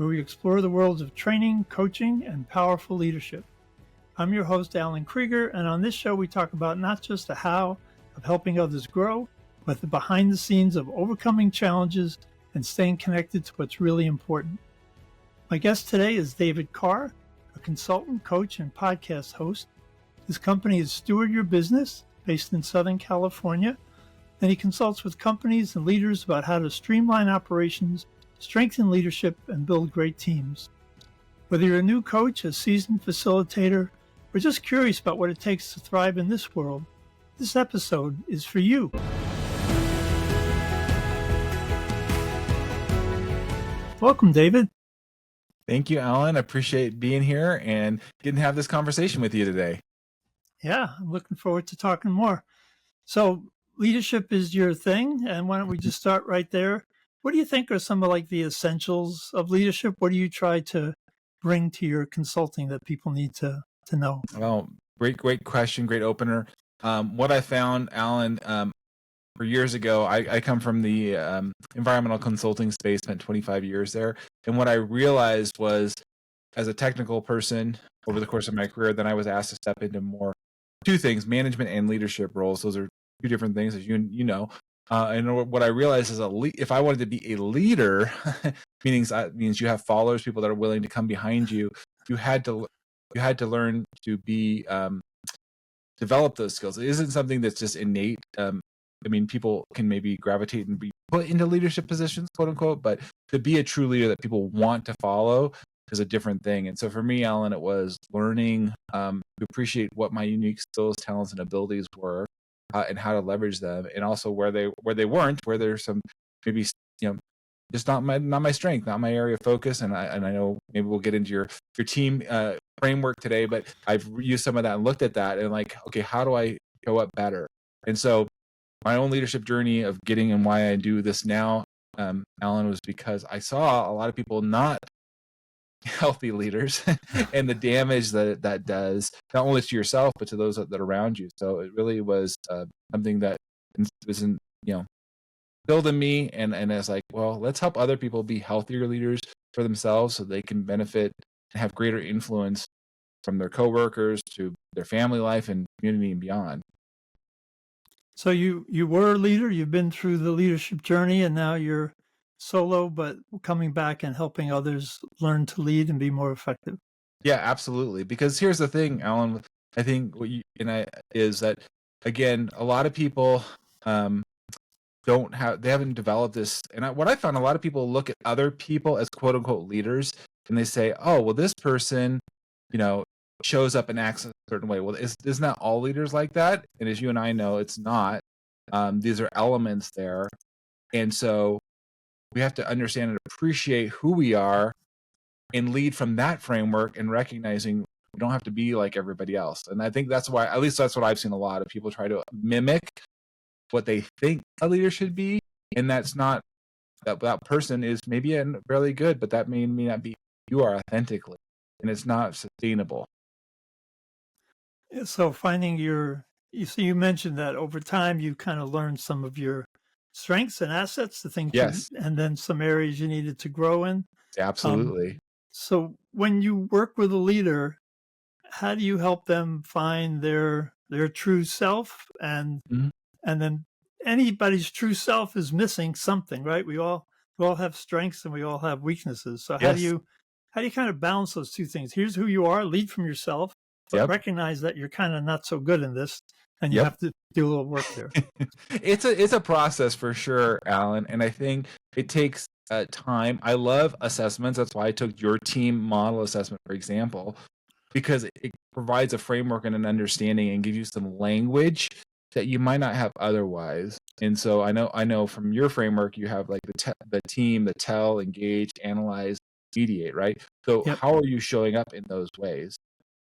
where we explore the worlds of training, coaching, and powerful leadership. I'm your host, Alan Krieger, and on this show we talk about not just the how of helping others grow, but the behind the scenes of overcoming challenges and staying connected to what's really important. My guest today is David Carr, a consultant, coach, and podcast host. His company is Steward Your Business, based in Southern California, and he consults with companies and leaders about how to streamline operations, strengthen leadership, and build great teams. Whether you're a new coach, a seasoned facilitator, or just curious about what it takes to thrive in this world, this episode is for you. Welcome, David. Thank you, Alan. I appreciate being here and getting to have this conversation with you today. Yeah, I'm looking forward to talking more. So leadership is your thing, and why don't we just start right there? What do you think are some of the essentials of leadership? What do you try to bring to your consulting that people need to know? Well, great question, great opener. What I found, Alan, for years ago, I come from the environmental consulting space, spent 25 years there. And what I realized was, as a technical person over the course of my career, then I was asked to step into two things, management and leadership roles. Those are two different things, as you know. And what I realized is if I wanted to be a leader, means you have followers, people that are willing to come behind you. You had to learn to be develop those skills. It isn't something that's just innate. People can maybe gravitate and be put into leadership positions, quote unquote, but to be a true leader that people want to follow is a different thing. And so for me, Alan, it was learning to appreciate what my unique skills, talents, and abilities were, and how to leverage them, and also where they weren't, where there's some maybe just not my strength, not my area of focus. And I know maybe we'll get into your team framework today, but I've used some of that and looked at that and okay, how do I show up better? And so my own leadership journey of getting and why I do this now, Alan, was because I saw a lot of people not healthy leaders and the damage that does not only to yourself but to those that are around you. So it really was something that was built in me, and it's well, let's help other people be healthier leaders for themselves so they can benefit and have greater influence from their coworkers to their family life and community and beyond. So you were a leader, you've been through the leadership journey, and now you're solo, but coming back and helping others learn to lead and be more effective. Yeah, absolutely. Because here's the thing, Alan, I think is that, again, a lot of people they haven't developed this. And what I found, a lot of people look at other people as quote unquote leaders, and they say, oh, well, this person, shows up and acts a certain way. Well, isn't that all leaders like that? And as you and I know, it's not. These are elements there. And so we have to understand and appreciate who we are and lead from that framework, and recognizing we don't have to be like everybody else. And I think that's why, at least that's what I've seen a lot of people try to mimic what they think a leader should be. And that's not, that person is maybe really good, but that may not be who you are authentically. And it's not sustainable. So finding you mentioned that over time you kind of learned some of your strengths and assets, the things, yes, and then some areas you needed to grow in. Absolutely. So when you work with a leader, how do you help them find their true self? And then anybody's true self is missing something, right? We all have strengths and we all have weaknesses. So how do you kind of balance those two things? Here's who you are, lead from yourself, but recognize that you're kind of not so good in this, and you have to do a little work there. It's a process for sure, Alan, and I think it takes time. I love assessments. That's why I took your team model assessment, for example, because it provides a framework and an understanding and gives you some language that you might not have otherwise. And so I know from your framework you have the team, the tell, engage, analyze, mediate, right? So how are you showing up in those ways?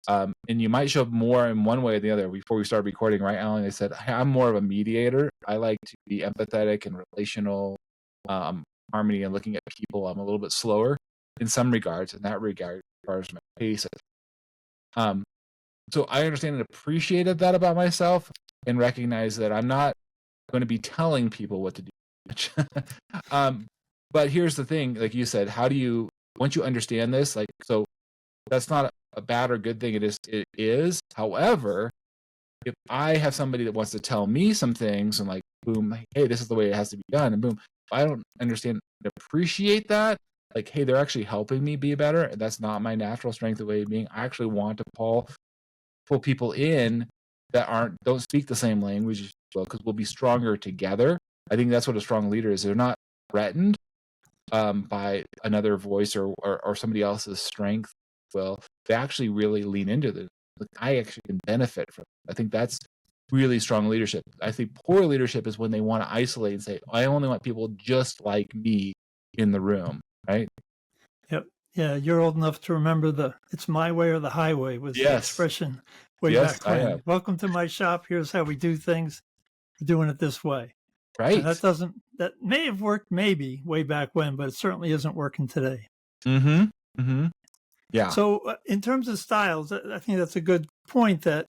And you might show up more in one way or the other. Before we started recording, right, Alan, I said, I'm more of a mediator. I like to be empathetic and relational, harmony, and looking at people. I'm a little bit slower in some regards. In that regard, as far as my pace. So I understand and appreciated that about myself, and recognize that I'm not going to be telling people what to do. But here's the thing, like you said, how do you once you understand this, like, so that's not a bad or good thing. It is. However, if I have somebody that wants to tell me some things and like, boom, like, hey, this is the way it has to be done, and boom, if I don't understand and appreciate that, like, hey, they're actually helping me be better. And that's not my natural strength of way of being. I actually want to pull people in that don't speak the same language as well, because we'll be stronger together. I think that's what a strong leader is. They're not threatened by another voice or somebody else's strength. Well, they actually really lean into the, like, I actually can benefit from it. I think that's really strong leadership. I think poor leadership is when they want to isolate and say, I only want people just like me in the room, right? Yep. Yeah, you're old enough to remember it's my way or the highway was the expression way back I when. am. Welcome to my shop. Here's how we do things. We're doing it this way. Right. And that may have worked maybe way back when, but it certainly isn't working today. Mm-hmm. Mm-hmm. Yeah. So in terms of styles, I think that's a good point that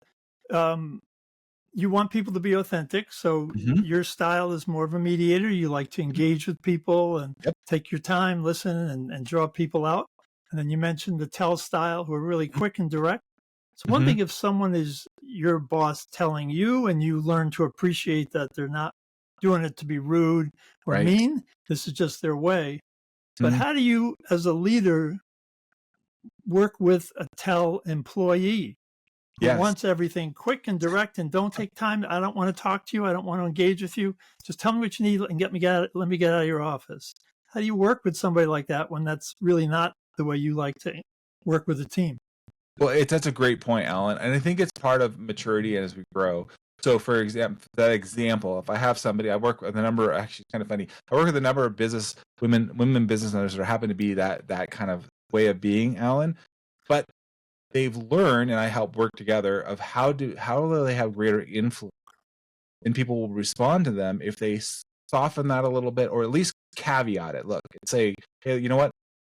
you want people to be authentic. So your style is more of a mediator. You like to engage with people and take your time, listen, and draw people out. And then you mentioned the tell style, who are really quick and direct. So one thing, if someone is your boss telling you and you learn to appreciate that they're not doing it to be rude or mean, this is just their way. But how do you, as a leader, work with a tell employee who wants everything quick and direct and don't take time? I don't want to talk to you. I don't want to engage with you. Just tell me what you need and let me get out of your office. How do you work with somebody like that when that's really not the way you like to work with a team? Well, that's a great point, Alan. And I think it's part of maturity as we grow. So for example, if I have somebody, I work with a number, actually kind of funny, I work with a number of women business owners that happen to be that kind of way of being, Alan. But they've learned, and I help work together, of how do they have greater influence, and people will respond to them if they soften that a little bit, or at least caveat it. Look, and say, hey, you know what?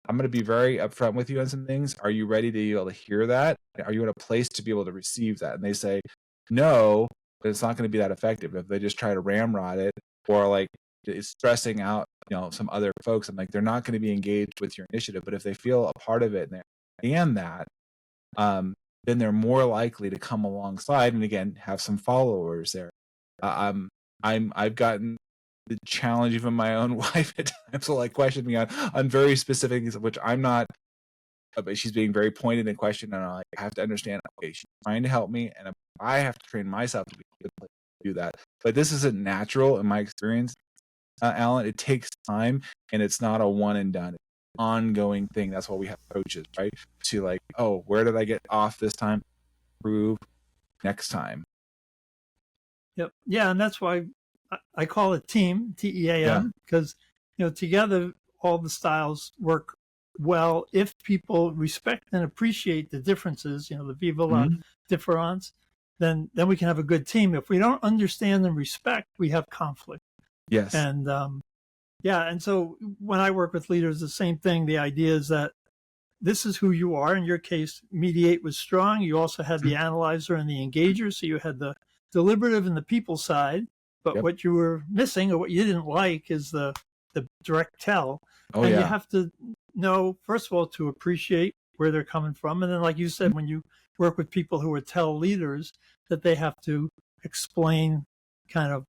I'm going to be very upfront with you on some things. Are you ready to be able to hear that? Are you in a place to be able to receive that? And they say, no, but it's not going to be that effective. If they just try to ramrod it, or like it's stressing out, some other folks, I'm like, they're not going to be engaged with your initiative. But if they feel a part of it and they understand that, then they're more likely to come alongside and again have some followers there. I've gotten the challenge even my own wife at times will like question me on very specific things, which I'm not, but she's being very pointed and questioned, and I have to understand, okay, she's trying to help me, and I have to train myself to be a good place to do that. But this isn't natural in my experience, Alan. It takes time, and it's not a one and done. It's an ongoing thing. That's why we have coaches, right? To like, oh, where did I get off this time? Improve next time. Yep. Yeah, and that's why I call it T.E.A.M, T-E-A-M, because together all the styles work well if people respect and appreciate the differences. The vive la différence, then we can have a good team. If we don't understand and respect, we have conflict. Yes. And and so when I work with leaders, the same thing. The idea is that this is who you are. In your case, mediate was strong. You also had the analyzer and the engager, so you had the deliberative and the people side. But what you were missing, or what you didn't like, is the direct tell. You have to know, first of all, to appreciate where they're coming from. And then, like you said, when you work with people who are tell leaders, that they have to explain, kind of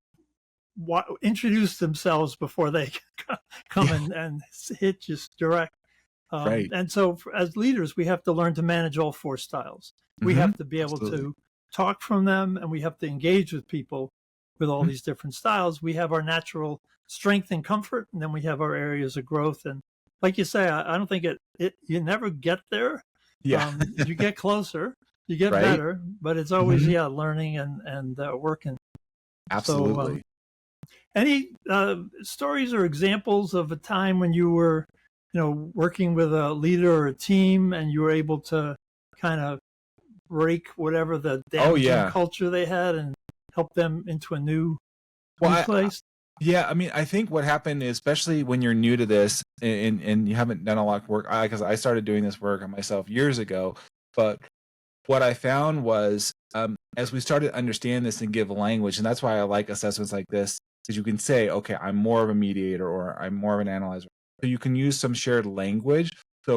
introduce themselves before they come and hit just direct. And so as leaders, we have to learn to manage all four styles. We have to be able to talk from them, and we have to engage with people with all these different styles. We have our natural strength and comfort, and then we have our areas of growth. And like you say, I don't think you never get there. You get closer, you get better, but it's always learning and working. Absolutely. So, any stories or examples of a time when you were working with a leader or a team, and you were able to kind of break whatever the damaging culture they had and help them into a new place? I mean, I think what happened is, especially when you're new to this and you haven't done a lot of work, because I started doing this work on myself years ago, but what I found was as we started to understand this and give language, and that's why I like assessments like this, because you can say, okay, I'm more of a mediator, or I'm more of an analyzer. So you can use some shared language. So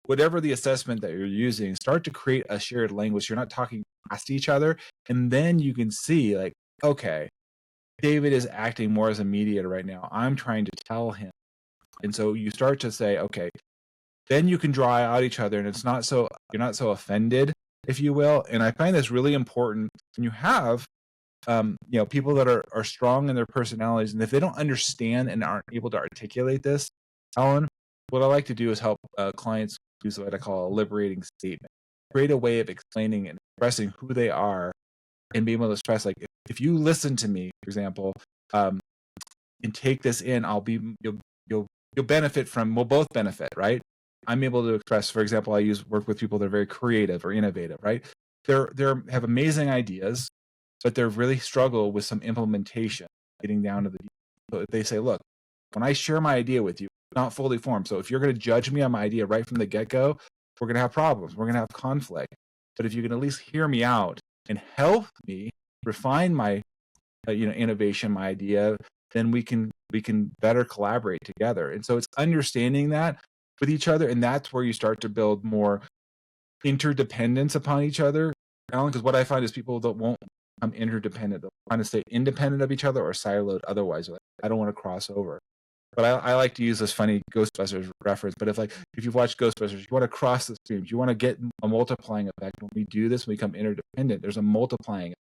whatever the assessment that you're using, start to create a shared language. You're not talking past each other. And then you can see like, okay, David is acting more as a mediator right now. I'm trying to tell him. And so you start to say, okay, then you can draw out each other, and you're not so offended, if you will. And I find this really important when you have people that are strong in their personalities, and if they don't understand and aren't able to articulate this, Alan, what I like to do is help clients use what I call a liberating statement. Create a way of explaining and expressing who they are, and being able to express, like, if you listen to me, for example, and take this in, you'll benefit from, we'll both benefit, right? I'm able to express, for example, I work with people that are very creative or innovative, right? They have amazing ideas, but they really struggle with some implementation, getting down to the details. So they say, look, when I share my idea with you, it's not fully formed. So if you're going to judge me on my idea right from the get-go, we're going to have problems. We're going to have conflict. But if you can at least hear me out and help me refine my innovation, my idea, then we can better collaborate together. And so it's understanding that with each other, and that's where you start to build more interdependence upon each other, Alan, because what I find is people that won't become interdependent, they'll kind of stay independent of each other or siloed otherwise. Like, I don't want to cross over. But I like to use this funny Ghostbusters reference. But if you've watched Ghostbusters, you want to cross the streams, you want to get a multiplying effect. When we do this, we become interdependent. There's a multiplying effect.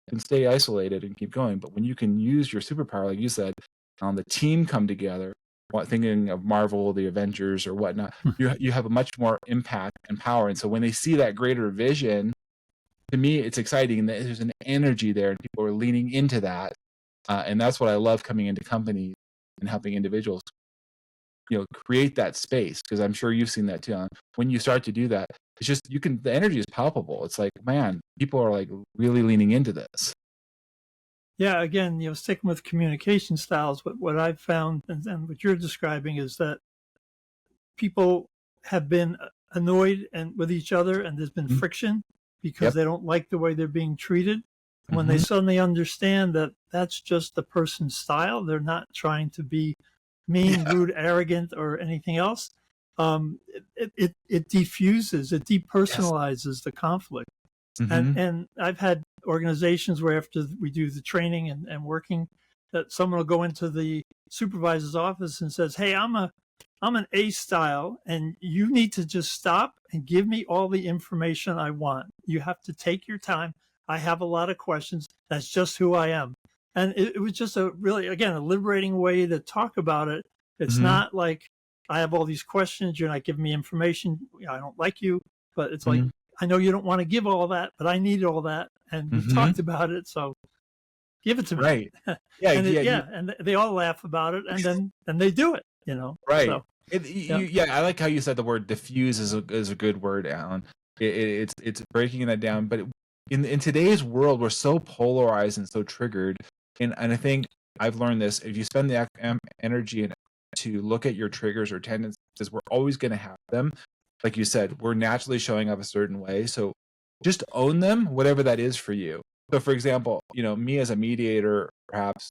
You can stay isolated and keep going. But when you can use your superpower, like you said, on the team come together, thinking of Marvel, the Avengers, or whatnot, you have a much more impact and power. And so when they see that greater vision, to me, it's exciting, and there's an energy there, and people are leaning into that. And that's what I love coming into companies and helping individuals, create that space, because I'm sure you've seen that too. When you start to do that, it's just, the energy is palpable. It's like, man, people are like really leaning into this. Yeah, again, sticking with communication styles, what I've found and what you're describing is that people have been annoyed with each other, and there's been friction because they don't like the way they're being treated. When they suddenly understand that that's just the person's style, they're not trying to be mean, rude, arrogant, or anything else, it diffuses, it depersonalizes the conflict. And I've had organizations where after we do the training and working, that someone will go into the supervisor's office and says, hey, I'm an A style, and you need to just stop and give me all the information I want. You have to take your time. I have a lot of questions. That's just who I am. And it was just a really, again, a liberating way to talk about it. It's not like I have all these questions, you're not giving me information, I don't like you, but it's like, I know you don't want to give all that, but I need all that, and we talked about it, so give it to me. Right. And they all laugh about it, and then they do it. Right. So, I like how you said the word diffuse is a good word, Alan. It's breaking that down. But in today's world, we're so polarized and so triggered, and I think I've learned this. If you spend the energy to look at your triggers or tendencies, we're always going to have them. Like you said, we're naturally showing up a certain way. So just own them, whatever that is for you. So for example, me as a mediator, perhaps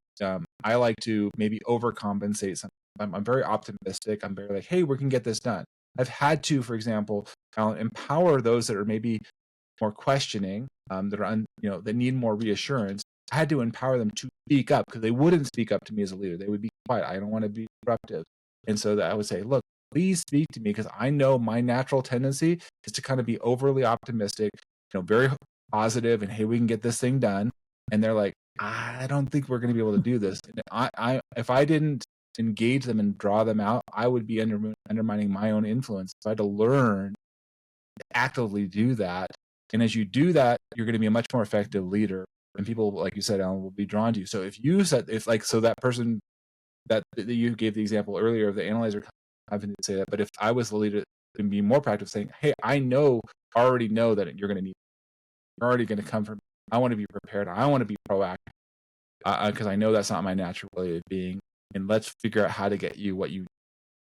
I like to maybe overcompensate something. I'm very optimistic. I'm very like, hey, we can get this done. I've had to, for example, empower those that are maybe more questioning, that are that need more reassurance. I had to empower them to speak up, because they wouldn't speak up to me as a leader. They would be quiet. I don't want to be disruptive. And so that I would say, look, please speak to me, because I know my natural tendency is to kind of be overly optimistic, very positive, and hey, we can get this thing done. And they're like, I don't think we're going to be able to do this. And if I didn't engage them and draw them out, I would be undermining my own influence. So I had to learn to actively do that. And as you do that, you're going to be a much more effective leader. And people, like you said, Alan, will be drawn to you. So so that person that you gave the example earlier of the analyzer having to say that, but if I was the leader and be more proactive, saying, hey, I already know that you're going to need, you're already going to come from, I want to be prepared. I want to be proactive, because I know that's not my natural way of being. And let's figure out how to get you what you need,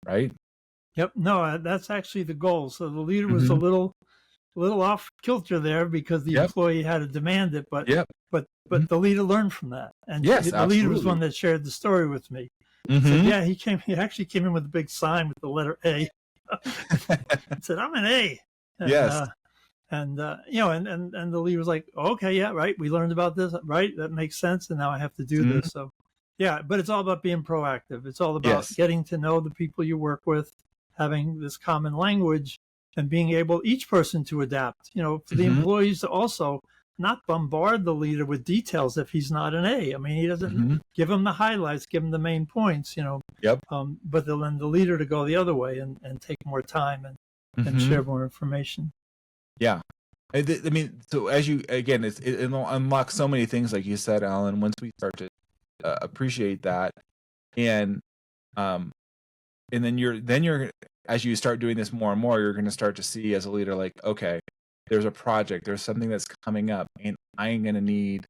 right? Yep. No, that's actually the goal. So the leader was a little off kilter there because the employee had to demand it, but the leader learned from that. And the leader was one that shared the story with me. So he actually came in with a big sign with the letter A. I said, I'm an A. And, Yes. you know, and the leader was like, okay, yeah, right. We learned about this, right? That makes sense. And now I have to do Mhm. this. So, yeah, but it's all about being proactive. It's all about Yes. getting to know the people you work with, having this common language, and being able, each person to adapt, you know, for the Mhm. employees to also not bombard the leader with details if he's not an A. I mean, he doesn't Mhm. give him the highlights, give him the main points, you know, Yep. but then the leader to go the other way and take more time and Mhm. share more information. Yeah. I mean, so as you again, it'll unlock so many things, like you said, Alan. Once we start to appreciate that, and um, and then you're as you start doing this more and more, you're going to start to see as a leader, like, okay, there's a project, there's something that's coming up, and I'm going to need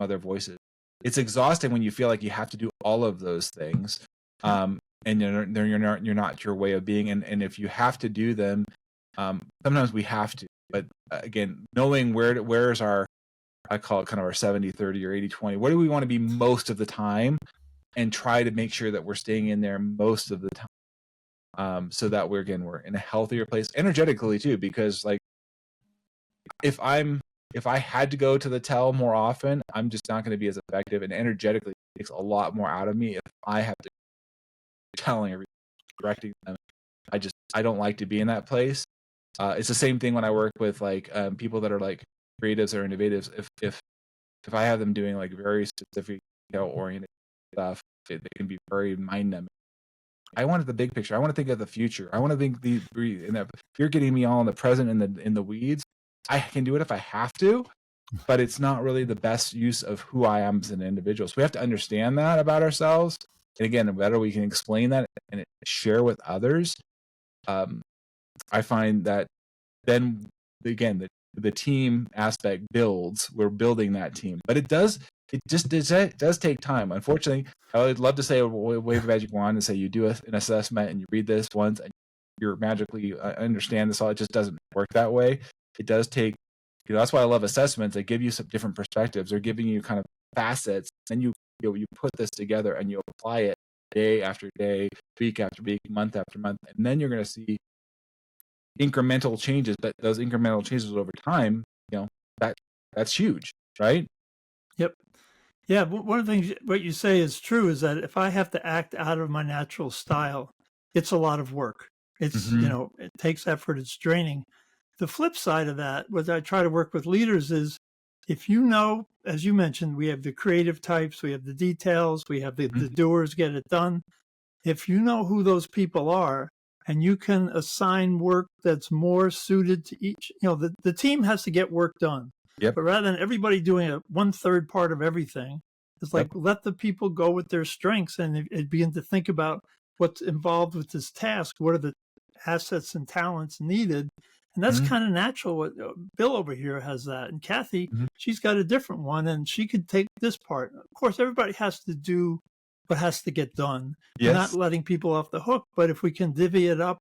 other voices. It's exhausting when you feel like you have to do all of those things, and you're not your way of being, and if you have to do them, sometimes we have to. But again, knowing where's our, I call it kind of our 70-30 or 80-20. Where do we want to be most of the time, and try to make sure that we're staying in there most of the time, so that we're in a healthier place energetically too. Because like if I had to go to the tell more often, I'm just not going to be as effective, and energetically it takes a lot more out of me if I have to telling everything, directing them. I don't like to be in that place. It's the same thing when I work with like people that are like creatives or innovatives. If I have them doing like very specific, oriented stuff, they can be very mind numbing. I wanted the big picture. I want to think of the future. I want to think and if you're getting me all in the present in the weeds, I can do it if I have to, but it's not really the best use of who I am as an individual. So we have to understand that about ourselves. And again, the better we can explain that and share with others, I find that then again the team aspect builds. We're building that team, but it does take time. Unfortunately, I would love to say wave a magic wand and say you do an assessment and you read this once and you're magically understand this all. It just doesn't work that way. It does take, that's why I love assessments. They give you some different perspectives. They're giving you kind of facets, and you put this together and you apply it day after day, week after week, month after month, and then you're going to see incremental changes. But those incremental changes over time, that that's huge, right? Yep. Yeah, one of the things what you say is true is that if I have to act out of my natural style, it's a lot of work. It's, Mm-hmm. it takes effort, it's draining. The flip side of that, what I try to work with leaders is if you know, as you mentioned, we have the creative types, we have the details, we have the doers get it done. If you know who those people are and you can assign work that's more suited to each, the team has to get work done. Yep. But rather than everybody doing a 1/3 part of everything, it's like let the people go with their strengths and begin to think about what's involved with this task. What are the assets and talents needed? And that's kind of natural. What Bill over here has that, and Kathy, she's got a different one, and she could take this part. Of course, everybody has to do what has to get done. We're not Yes. letting people off the hook, but if we can divvy it up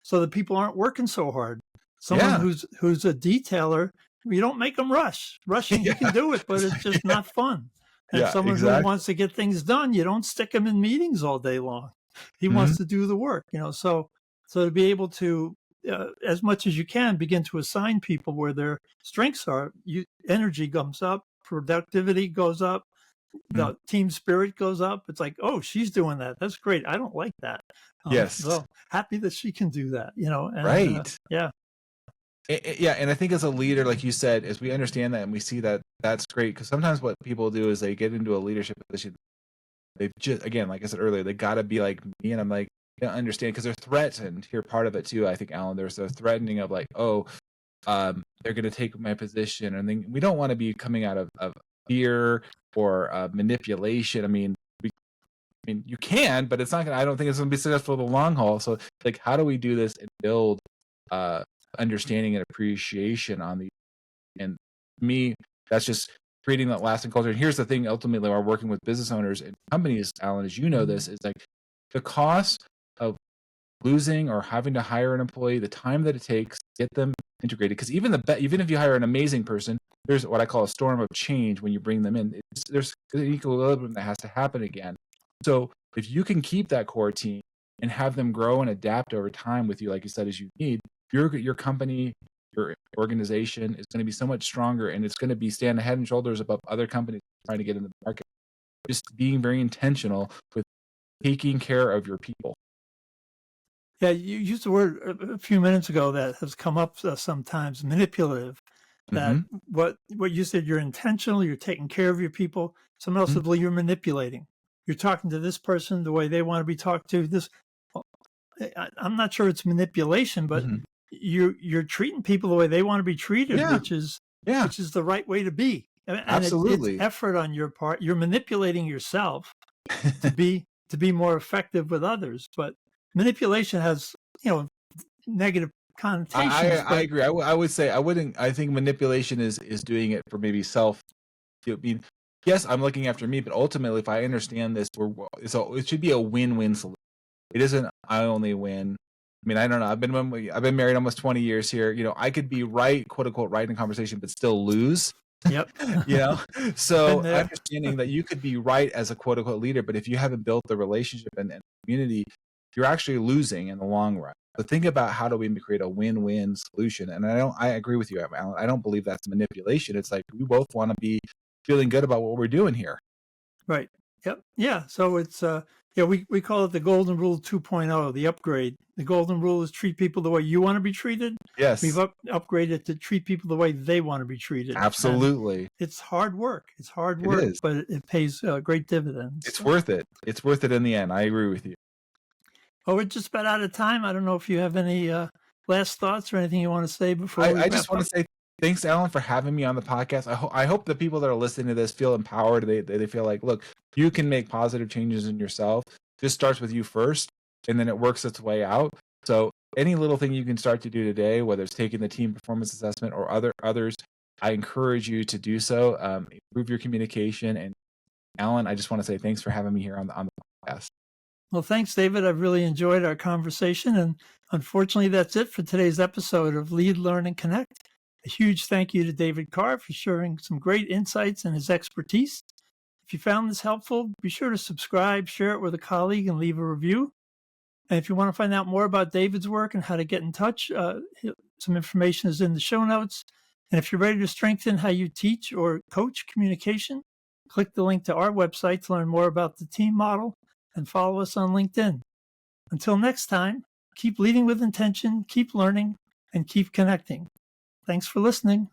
so that people aren't working so hard. Someone Yeah. who's a detailer, you don't make them rushing. Yeah. He can do it, but it's just not fun. And Yeah, someone who exactly. wants to get things done, you don't stick him in meetings all day long. He wants to do the work, so to be able to as much as you can begin to assign people where their strengths are, energy comes up, productivity goes up, the team spirit goes up. It's like, oh, she's doing that. That's great. I don't like that. Yes. So happy that she can do that, and, Right. yeah. Yeah, and I think as a leader, like you said, as we understand that and we see that, that's great, because sometimes what people do is they get into a leadership position. They've just, again, like I said earlier, they got to be like me, and I'm like, I don't understand, because they're threatened. Here, part of it too, I think, Alan, there's a threatening of like, oh, they're going to take my position, and then we don't want to be coming out of fear or manipulation. I mean, you can, but it's not gonna. I don't think it's gonna be successful in the long haul. So, like, how do we do this and build understanding and appreciation on the? And me, that's just creating that lasting culture. And here's the thing: ultimately, while working with business owners and companies, Alan, as you know, this is like the cost of losing or having to hire an employee, the time that it takes to get them integrated. Because even if you hire an amazing person, there's what I call a storm of change when you bring them in. There's an equilibrium that has to happen again. So if you can keep that core team and have them grow and adapt over time with you, like you said, as you need, your company, your organization is going to be so much stronger, and it's going to be stand head and shoulders above other companies trying to get into the market. Just being very intentional with taking care of your people. Yeah, you used the word a few minutes ago that has come up sometimes, manipulative. That Mm-hmm. what you said, you're intentional, you're taking care of your people. Someone else Mm-hmm. said, well, you're manipulating. You're talking to this person the way they want to be talked to. Well, I'm not sure it's manipulation, but Mm-hmm. you're treating people the way they want to be treated, Yeah. which is Yeah. the right way to be. And it's Absolutely. effort on your part. You're manipulating yourself to be more effective with others. But manipulation has, negative connotations. I But agree. I would say I wouldn't. I think manipulation is doing it for maybe self. I mean, yes, I'm looking after me, but ultimately, if I understand this, it should be a win-win solution. It isn't I only win. I mean, I don't know. I've been married almost 20 years here. I could be right, quote unquote, right in conversation, but still lose. yep, So been there. understanding that you could be right as a quote unquote leader, but if you haven't built the relationship and community, you're actually losing in the long run. So think about how do we create a win-win solution. And I agree with you, Alan. I don't believe that's manipulation. It's like we both want to be feeling good about what we're doing here. Right. Yep. Yeah. So it's we call it the Golden Rule 2.0, the upgrade. The Golden Rule is treat people the way you want to be treated. We've Yes, upgraded to treat people the way they want to be treated. absolutely. And it's hard work. It's hard It work, is. but it pays great dividends. It's worth it. It's worth it in the end. I agree with you. Well, we're just about out of time. I don't know if you have any last thoughts or anything you want to say before we I wrap just want up. to say thanks, Alan, for having me on the podcast. I hope the people that are listening to this feel empowered. They feel like, look, you can make positive changes in yourself. This starts with you first, and then it works its way out. So any little thing you can start to do today, whether it's taking the team performance assessment or others, I encourage you to do so. Improve your communication. And Alan, I just want to say thanks for having me here on the podcast. Well, thanks, David. I've really enjoyed our conversation. And unfortunately, that's it for today's episode of Lead, Learn, and Connect. A huge thank you to David Carr for sharing some great insights and his expertise. If you found this helpful, be sure to subscribe, share it with a colleague, and leave a review. And if you want to find out more about David's work and how to get in touch, some information is in the show notes. And if you're ready to strengthen how you teach or coach communication, click the link to our website to learn more about the team model and follow us on LinkedIn. Until next time, keep leading with intention, keep learning, and keep connecting. Thanks for listening.